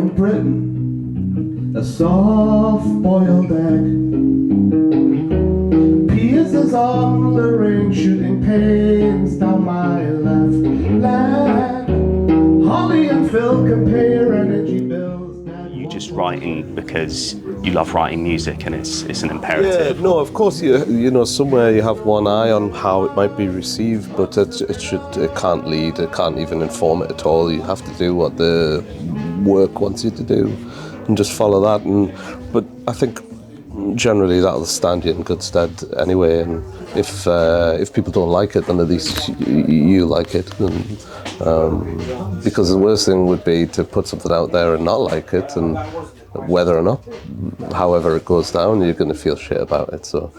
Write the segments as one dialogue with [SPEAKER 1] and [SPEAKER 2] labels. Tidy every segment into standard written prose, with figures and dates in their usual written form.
[SPEAKER 1] in Britain, a soft-boiled egg. Pierces on the rain, shooting pains down my left leg. Holly and Phil compare energy bills.
[SPEAKER 2] You just writing because you love writing music and it's an imperative?
[SPEAKER 3] Yeah, no, of course, you know, somewhere you have one eye on how it might be received, but it can't lead, it can't even inform it at all. You have to do what the work wants you to do and just follow that. But I think generally that'll stand you in good stead anyway, and if people don't like it, then at least you like it. And, because the worst thing would be to put something out there and not like it, and whether or not, however it goes down, you're going to feel shit about it. So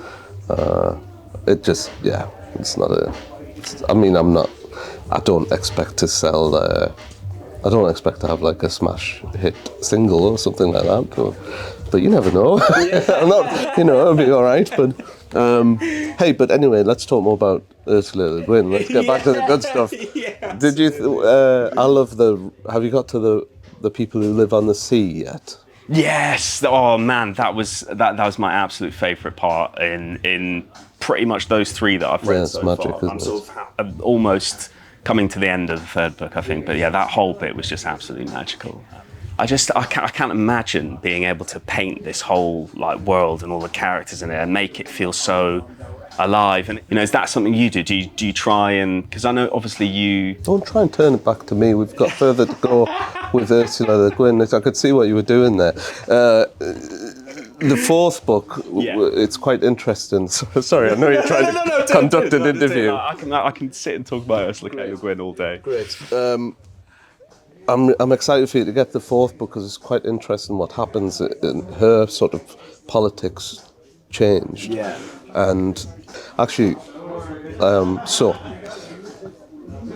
[SPEAKER 3] it just, yeah, it's not I don't expect to sell, I don't expect to have like a smash hit single or something like that, but you never know. I'm not, you know, it'll be all right. But hey, but anyway, let's talk more about Ursula Le Guin. Let's get back to the good stuff.
[SPEAKER 2] Yeah,
[SPEAKER 3] Did you? I love have you got to the people who live on the sea yet?
[SPEAKER 2] Yes. Oh man, that was my absolute favourite part in pretty much those three that I've read.
[SPEAKER 3] Yeah, it's
[SPEAKER 2] so
[SPEAKER 3] magic,
[SPEAKER 2] far.
[SPEAKER 3] isn't
[SPEAKER 2] I'm almost coming to the end of the third book, I think. But yeah, that whole bit was just absolutely magical. I can't imagine being able to paint this whole like world and all the characters in it and make it feel so alive. And you know, is that something you do? Do you try and, because I know obviously you
[SPEAKER 3] don't try and turn it back to me. We've got further to go with Ursula Le Guin. I could see what you were doing there. The fourth book, it's quite interesting. Sorry, I know you're trying to conduct an interview.
[SPEAKER 2] I can sit and talk about Ursula Le Guin all day.
[SPEAKER 3] Great. I'm excited for you to get the fourth book because it's quite interesting what happens in her sort of politics changed.
[SPEAKER 2] Yeah.
[SPEAKER 3] And actually, so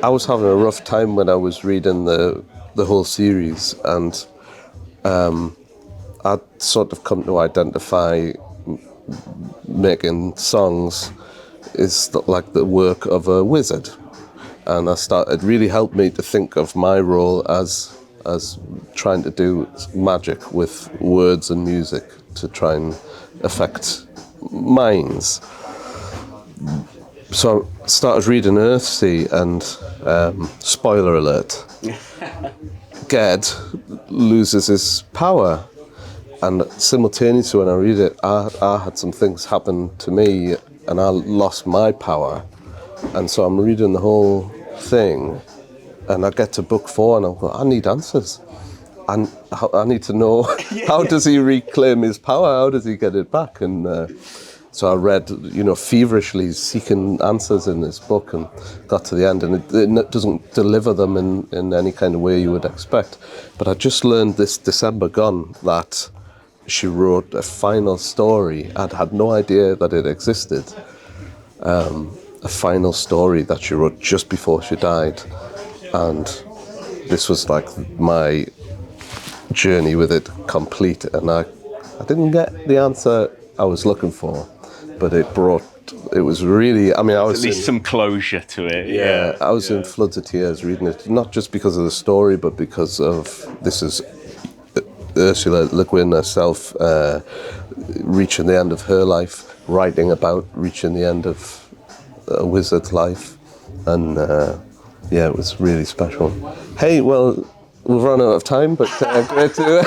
[SPEAKER 3] I was having a rough time when I was reading the whole series, and I'd sort of come to identify making songs is like the work of a wizard. And it really helped me to think of my role as trying to do magic with words and music to try and affect minds. So I started reading Earthsea, and spoiler alert, Ged loses his power. And simultaneously when I read it, I had some things happen to me and I lost my power. And so I'm reading the whole thing, and I get to book 4, and I'm going, I need answers. And I need to know, how does he reclaim his power? How does he get it back? And so I read, feverishly seeking answers in this book, and got to the end, and it doesn't deliver them in any kind of way you would expect. But I just learned this December gone that she wrote a final story. I'd had no idea that it existed. A final story that she wrote just before she died, and this was like my journey with it complete, and I didn't get the answer I was looking for, but it was really, I was
[SPEAKER 2] at least some closure to it.
[SPEAKER 3] Yeah, I was in floods of tears reading it, not just because of the story, but because of, this is Ursula Le Guin herself reaching the end of her life, writing about reaching the end of a wizard's life, and it was really special. Hey, well, we've run out of time, but great to...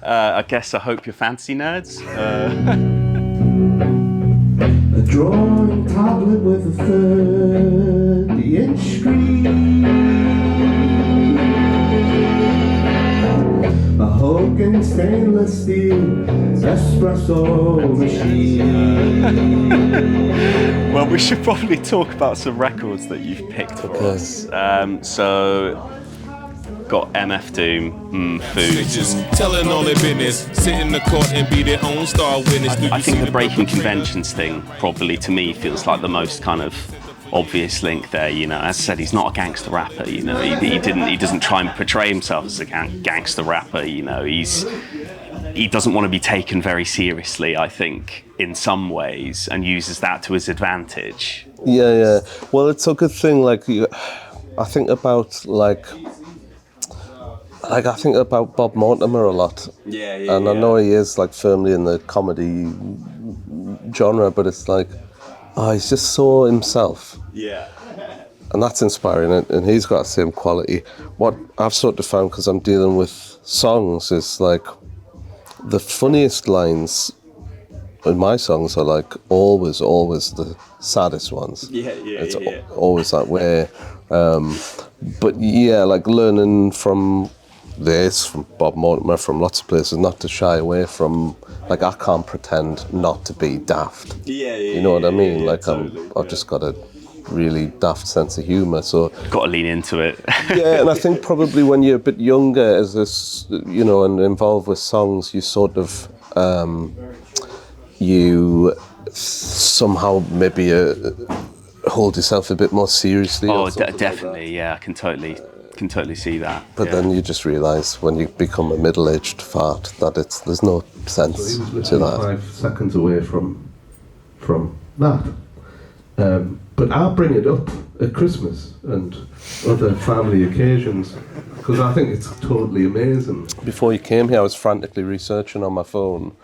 [SPEAKER 2] I guess I hope you're fantasy nerds.
[SPEAKER 1] A drawing tablet with a 30-inch screen, a Hogan stainless steel espresso machine.
[SPEAKER 2] Well, we should probably talk about some records that you've picked for us. So, got MF Doom, Food.
[SPEAKER 4] Just telling all their business, sit in the court and be their own star witness.
[SPEAKER 2] I think the breaking conventions thing probably to me feels like the most kind of obvious link there. As I said, he's not a gangster rapper. He doesn't try and portray himself as a gangster rapper. He doesn't want to be taken very seriously, I think, in some ways, and uses that to his advantage.
[SPEAKER 3] Yeah. Well, it's a good thing. Like, I think about like like, I think about Bob Mortimer a lot. And I know he is like firmly in the comedy genre, but it's like, he's just so himself.
[SPEAKER 2] Yeah.
[SPEAKER 3] And that's inspiring, and he's got the same quality. What I've sort of found, because I'm dealing with songs, is like the funniest lines in my songs are like always the saddest ones. It's always that way. But yeah, like learning from this, from Bob Mortimer, from lots of places, not to shy away from, like, I can't pretend not to be daft. You know what I mean? Like, I've just got a really daft sense of humour, so
[SPEAKER 2] Got to lean into it.
[SPEAKER 3] yeah. And I think probably when you're a bit younger, as this, you know, and involved with songs, you sort of you somehow maybe hold yourself a bit more seriously.
[SPEAKER 2] Oh, definitely. Yeah, I can totally see that.
[SPEAKER 3] But then you just realise when you become a middle-aged fart that there's no sense to that.
[SPEAKER 1] 5 seconds away from that. But I'll bring it up at Christmas and other family occasions because I think it's totally amazing.
[SPEAKER 3] Before you came here, I was frantically researching on my phone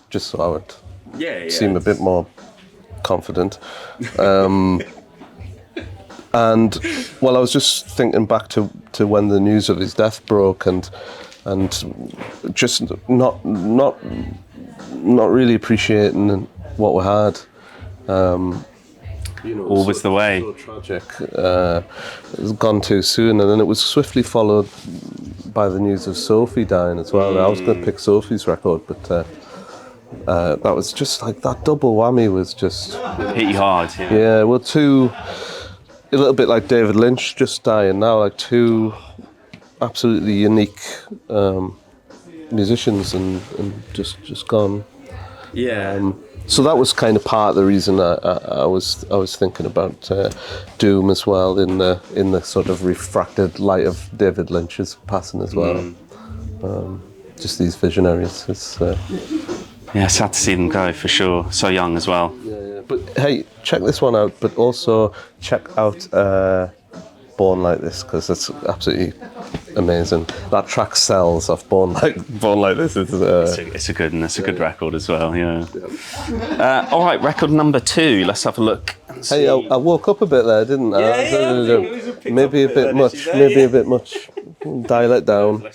[SPEAKER 3] just so I would seem a bit more confident. And well, I was just thinking back to when the news of his death broke, and just not really appreciating what we had. You know,
[SPEAKER 2] Always the way.
[SPEAKER 3] So tragic. It was gone too soon, and then it was swiftly followed by the news of Sophie dying as well. I was going to pick Sophie's record, but that was just like that double whammy was just
[SPEAKER 2] Hit you hard.
[SPEAKER 3] yeah. Well, a little bit like David Lynch just dying now, like two absolutely unique musicians and just gone.
[SPEAKER 2] Yeah.
[SPEAKER 3] So that was kind of part of the reason I was thinking about Doom as well, in the sort of refracted light of David Lynch's passing as well. Just these visionaries. It's
[SPEAKER 2] Yeah, sad to see them go for sure. So young as well.
[SPEAKER 3] yeah. But hey, check this one out. But also check out Born Like This, because it's absolutely amazing. That track sells off Born Like This.
[SPEAKER 2] It's a good and it's a good record as well. Yeah. All right, record number 2. Let's have a look.
[SPEAKER 3] Hey, I woke up a bit there, didn't I? Maybe a bit much. Maybe a bit much. Dial it down.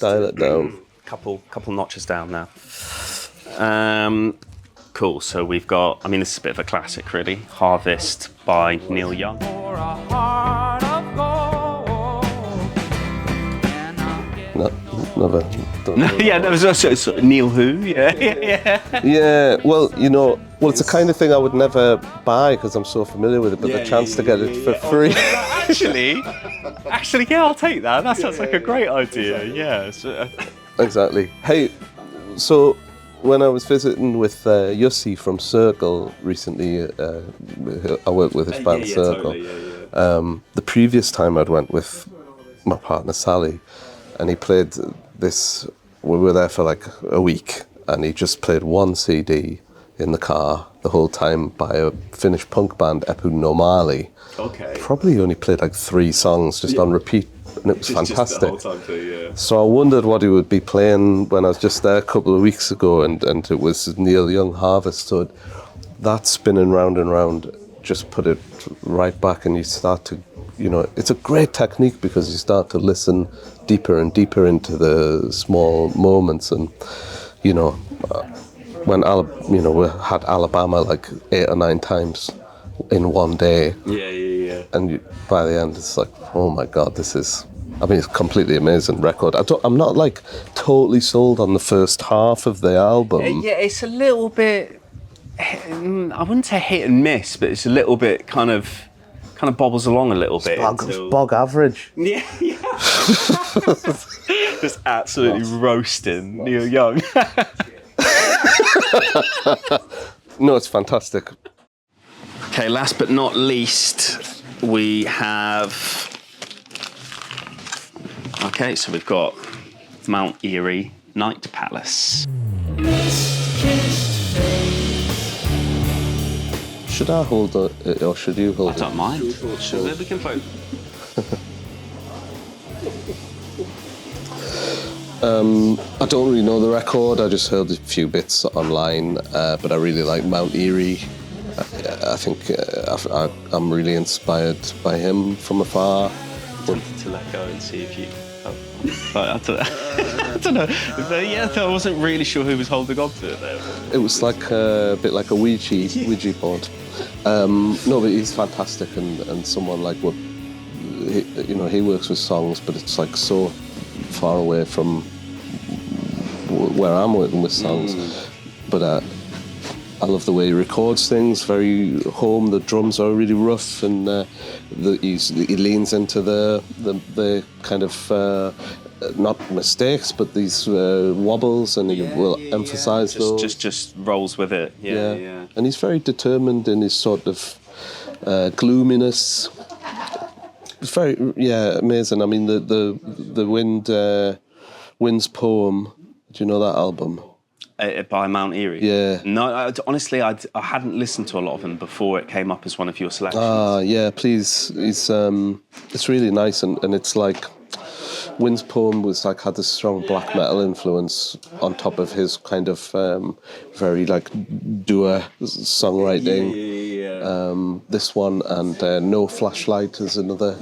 [SPEAKER 2] Couple notches down now. Cool. So we've got. I mean, this is a bit of a classic, really. Harvest by Neil Young.
[SPEAKER 3] Never.
[SPEAKER 2] Yeah, that was also Neil who? Yeah.
[SPEAKER 3] Yeah, well, you know, it's the kind of thing I would never buy because I'm so familiar with it, but the chance to get it for free.
[SPEAKER 2] Actually, yeah, I'll take that. That sounds like a great idea. Yeah.
[SPEAKER 3] Exactly. Hey, so when I was visiting with Yussi from Circle recently, I worked with his band Circle.
[SPEAKER 2] Totally,
[SPEAKER 3] The previous time I'd went with my partner Sally, and he played this. We were there for like a week, and he just played one CD in the car the whole time by a Finnish punk band, Epu Normali.
[SPEAKER 2] Okay.
[SPEAKER 3] Probably only played like 3 songs just on repeat, and it was fantastic.
[SPEAKER 2] Just the whole time too, yeah.
[SPEAKER 3] So I wondered what he would be playing when I was just there a couple of weeks ago, and it was Neil Young Harvest. So that spinning round and round just put it right back, and you start to, you know, it's a great technique because you start to listen deeper and deeper into the small moments, and you know, when we had Alabama like 8 or 9 times in one day.
[SPEAKER 2] Yeah.
[SPEAKER 3] And by the end, it's like, oh my God, this is. I mean, it's a completely amazing record. I'm not like totally sold on the first half of the album.
[SPEAKER 2] Yeah, it's a little bit. I wouldn't say hit and miss, but it's a little bit kind of bobbles along a little bit.
[SPEAKER 3] Bog average.
[SPEAKER 2] Yeah. Just absolutely roasting Neil Young.
[SPEAKER 3] No, it's fantastic.
[SPEAKER 2] Okay, last but not least, we have. Okay, so we've got Mount Eerie, Night Palace.
[SPEAKER 3] Should I hold it, or should you hold it?
[SPEAKER 2] I don't mind. We can vote.
[SPEAKER 3] I don't really know the record. I just heard a few bits online, but I really like Mount Eerie. I think I'm really inspired by him from afar.
[SPEAKER 2] Tempted to let go and see if you. But I don't know. But yeah, I wasn't really sure who was holding on to it there.
[SPEAKER 3] It was like a bit like a Ouija board. No, but he's fantastic, and someone like what he works with songs, but it's like so far away from where I'm working with songs. But I love the way he records things, very home. The drums are really rough, and he leans into the kind of not mistakes, but these wobbles, and he will emphasise those.
[SPEAKER 2] Just rolls with it. Yeah.
[SPEAKER 3] And he's very determined in his sort of gloominess. It's very amazing. I mean, the Wind's Poem. Do you know that album?
[SPEAKER 2] By Mount Eerie?
[SPEAKER 3] Yeah.
[SPEAKER 2] No, honestly, I hadn't listened to a lot of him before it came up as one of your selections.
[SPEAKER 3] Yeah, please. It's really nice, and it's like Wind's Poem was like had this strong black metal influence on top of his kind of very like doer songwriting. Yeah. This one and No Flashlight is another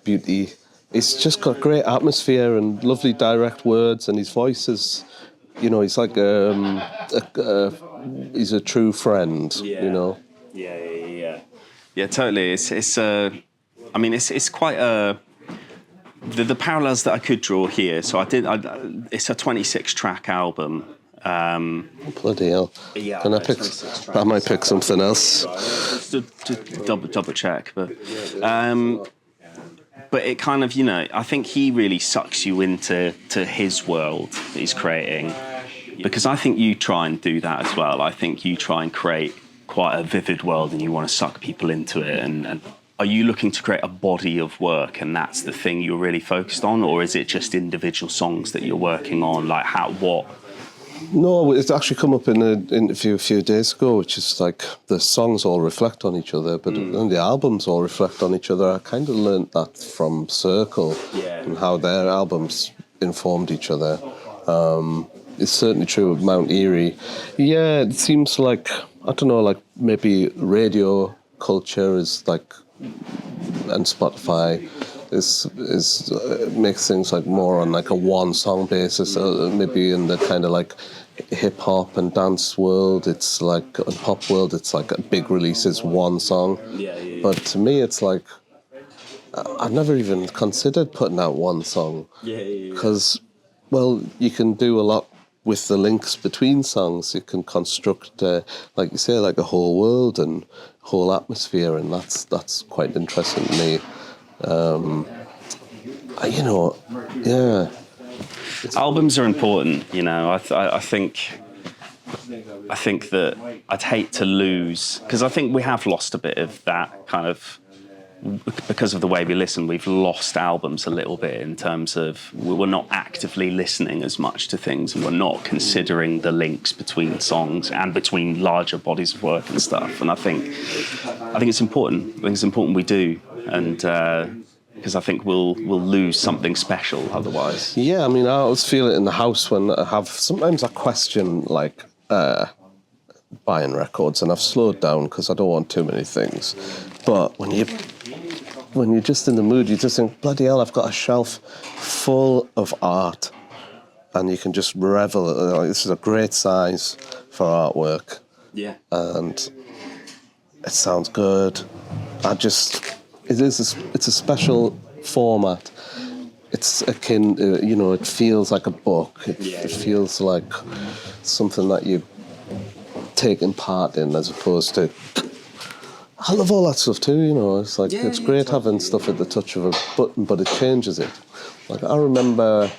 [SPEAKER 3] beauty. It's just got great atmosphere and lovely direct words, and his voice is, he's like he's a true friend.
[SPEAKER 2] Yeah, totally. It's quite a. The parallels that I could draw here. So it's a 26-track album.
[SPEAKER 3] Bloody hell!
[SPEAKER 2] Yeah,
[SPEAKER 3] Can I pick? I might pick something else.
[SPEAKER 2] Just to double check, but it kind of, I think he really sucks you into his world that he's creating, because I think you try and do that as well. I think you try and create quite a vivid world, and you want to suck people into it. And are you looking to create a body of work, and that's the thing you're really focused on, or is it just individual songs that you're working on? Like what?
[SPEAKER 3] No, it's actually come up in an interview a few days ago, which is like the songs all reflect on each other, but and the albums all reflect on each other. I kind of learnt that from Circle and how their albums informed each other. It's certainly true with Mount Eerie. Yeah, it seems like, I don't know, like maybe radio culture is like, and Spotify is makes things like more on like a one song basis. Maybe in the kind of like hip hop and dance world, it's like in pop world, it's like a big release is one song. But to me, it's like I've never even considered putting out one song because, well, you can do a lot with the links between songs. You can construct, like you say, like a whole world and whole atmosphere, and that's quite interesting to me.
[SPEAKER 2] Albums are important, I think that I'd hate to lose, because I think we have lost a bit of that kind of, because of the way we listen, we've lost albums a little bit in terms of we're not actively listening as much to things, and we're not considering the links between songs and between larger bodies of work and stuff. And I think it's important. I think it's important we do, and because I think we'll lose something special otherwise.
[SPEAKER 3] Yeah, I mean, I always feel it in the house when sometimes I question like buying records, and I've slowed down because I don't want too many things. But when you're just in the mood, you just think, bloody hell, I've got a shelf full of art, and you can just revel. This is a great size for artwork. Yeah. And it sounds good. It's a special format. It's akin, it feels like a book. It feels like something that you're taking part in, as opposed to, I love all that stuff too, it's like, it's great having stuff at the touch of a button, but it changes it. Like, I remember,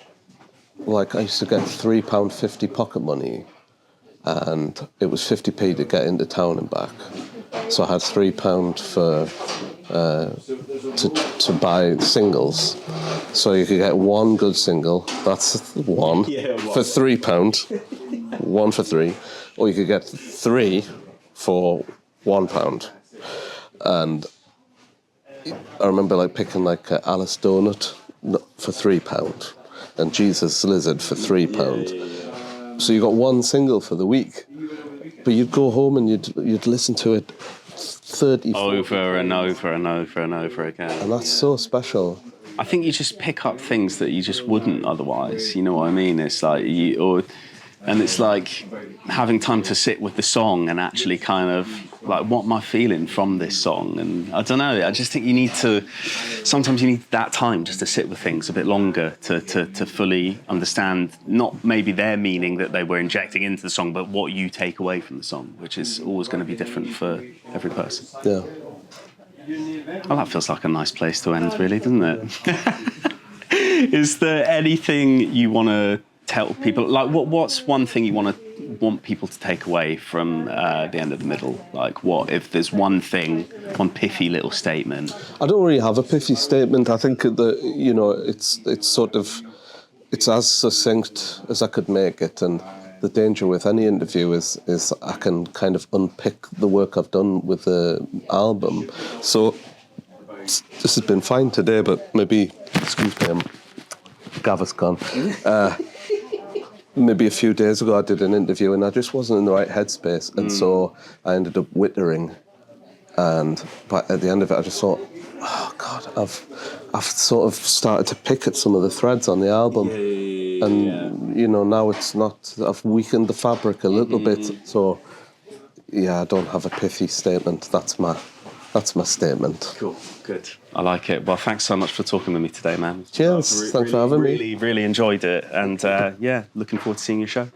[SPEAKER 3] like, I used to get £3.50 pocket money, and it was 50p to get into town and back. So I had £3 to buy singles. So you could get one good single, that's one, for £3, one for £3, or you could get 3 for £1. And I remember like picking like Alice Donut for £3, and Jesus Lizard for £3. So you got one single for the week, but you'd go home and you'd listen to it 30
[SPEAKER 2] over and over and over and over again.
[SPEAKER 3] and that's so special.
[SPEAKER 2] I think you just pick up things that you just wouldn't otherwise. You know what I mean? It's like and it's like having time to sit with the song and actually kind of like, what am I feeling from this song? And I don't know. I just think sometimes you need that time just to sit with things a bit longer to fully understand, not maybe their meaning that they were injecting into the song, but what you take away from the song, which is always going to be different for every person.
[SPEAKER 3] Yeah.
[SPEAKER 2] Oh, that feels like a nice place to end, really, doesn't it? Is there anything you want to tell people? Like, what's one thing you want people to take away from the end of the middle? Like, what if there's one thing, one pithy little statement?
[SPEAKER 3] I don't really have a pithy statement. I think that it's as succinct as I could make it, and the danger with any interview is I can kind of unpick the work I've done with the album. So this has been fine today, but maybe, excuse me, Gav's gone. Maybe a few days ago I did an interview and I just wasn't in the right headspace, and so I ended up wittering. But at the end of it, I just thought, oh God, I've sort of started to pick at some of the threads on the album, and now it's not. I've weakened the fabric a little bit, so yeah, I don't have a pithy statement. That's my statement.
[SPEAKER 2] Cool, good. I like it. Well, thanks so much for talking with me today, man.
[SPEAKER 3] Cheers. Thanks for having me.
[SPEAKER 2] Really enjoyed it, and looking forward to seeing your show.